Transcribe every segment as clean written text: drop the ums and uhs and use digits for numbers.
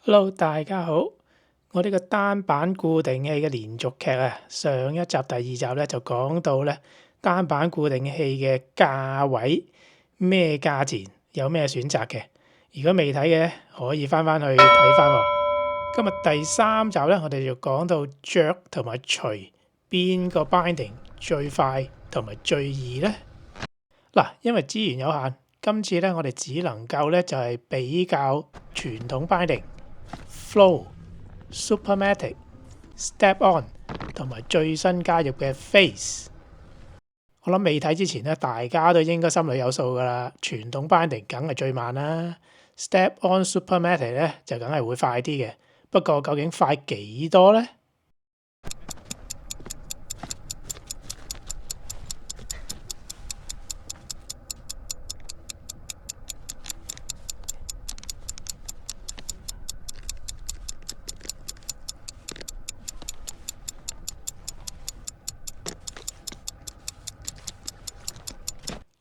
Hello，大家好。我呢個單板固定器嘅連續劇啊，上一集第二集咧就講到咧單板固定器嘅價位咩價錢，有咩選擇嘅。如果未睇嘅，可以翻去睇翻喎。今日第三集咧，我哋就講到着同埋除邊個 binding 最快同埋最易咧。嗱，因為資源有限，今次咧我哋只能夠咧就係比較傳統 binding、flow、supermatic、step-on 同埋最新加入嘅 phase。我諗未睇之前咧，大家都應該心裏有數㗎啦。傳統 binding 梗係最慢啦，step-on supermatic 咧就梗係會快啲嘅。不過究竟快幾多咧？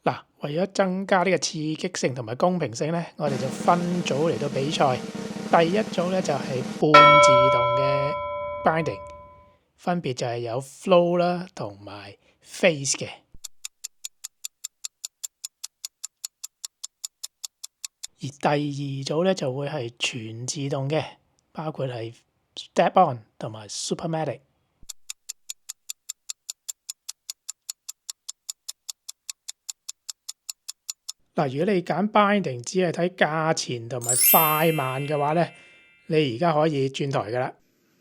嗱，為咗增加呢個刺激性同埋公平性咧，我哋就分組嚟到比賽。第一組咧就係半自動嘅 binding，分別就係有 flow 啦同埋 phase 嘅。而第二組咧就會係全自動嘅，包括係 step-on 同埋 supermatic。嗱，如果你揀 binding 只係睇價錢同埋快慢嘅話咧，你而家可以轉台㗎啦。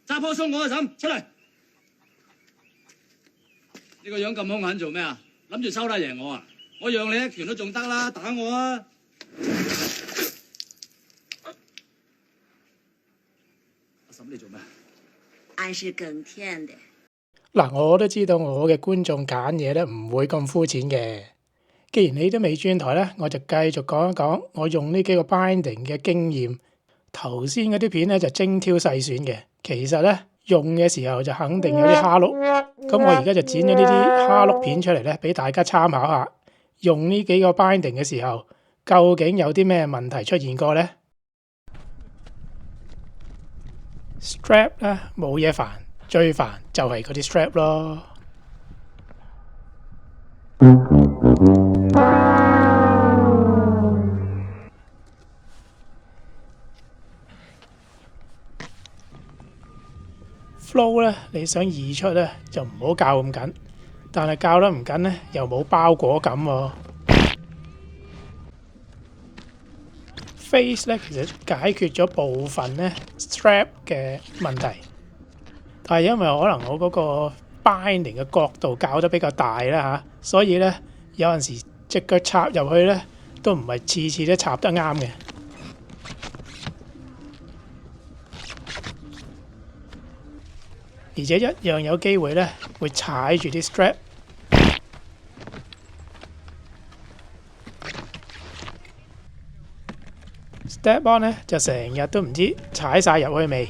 揸波鬆我啊，嬸出嚟！你個樣咁兇狠做咩啊？諗住收得贏我啊？我讓你一拳都仲得啦，打我啊！阿嬸你做咩？俺是耕田的。嗱，我都知道我嘅觀眾揀嘢咧唔會咁膚淺嘅。既然你都未轉台咧，我就繼續講一講我用呢幾個 binding 嘅經驗。頭先嗰啲片咧就精挑細選嘅，其實咧用嘅時候就肯定有啲蝦碌。咁我而家就剪咗呢啲蝦碌片出嚟咧，俾大家參考下。用呢幾個 binding 嘅時候，究竟有啲咩問題出現過咧 ？Strap 咧冇嘢煩，最煩就係嗰啲 strap 咯。flow 咧，你想移出咧就唔好校咁緊，但係校得唔緊咧又冇包裹感喎。phase 咧其實解決咗部分咧 strap 嘅問題，但係因為可能我嗰個 binding 嘅角度校得比較大啦嚇，所以咧有陣時隻腳插入去咧都唔係次次都插得啱嘅。而且一樣有機會咧，會踩住啲 strap。Step-on 咧就成日都唔知踩晒入去未。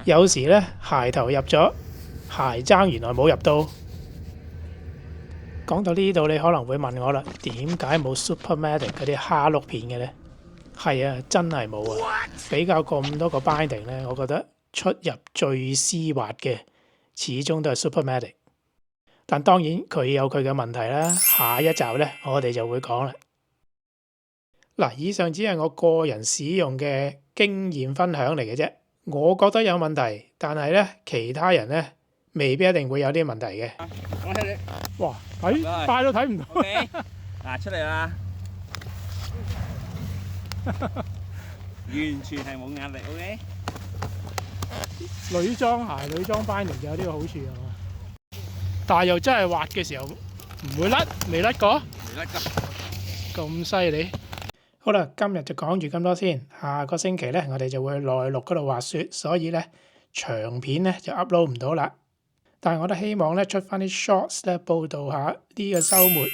有時咧鞋頭入咗，鞋踭原來冇入到。講到呢度，你可能會問我啦，點解冇 supermatic 嗰啲蝦碌片嘅咧？係啊，真係冇啊！比較咁多個 binding 咧，我覺得出入最絲滑嘅，始終都係 supermatic。但當然佢有佢嘅問題啦。下一集咧，我哋就會講啦。嗱，以上只係我個人使用嘅經驗分享嚟嘅啫。我覺得有問題，但係咧其他人咧未必一定會有啲問題嘅。我睇你，哇！睇快都睇唔到。嗱出嚟啦，完全係冇壓力 ，OK？女裝鞋、女裝 binding 就有呢個好處啊嘛。但係又真係滑嘅時候唔會甩，未甩過？未甩㗎。咁犀利！好啦，今日就講住咁多先。下個星期咧，我哋就會去內陸嗰度滑雪，所以咧長片咧就 upload 唔到啦。但係我都希望咧出翻啲 shorts 咧報導下呢個週末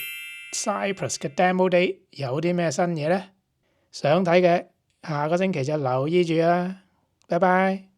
Cyprus 嘅 demo day 有啲咩新嘢咧？想睇嘅下個星期就留意住啦。拜拜。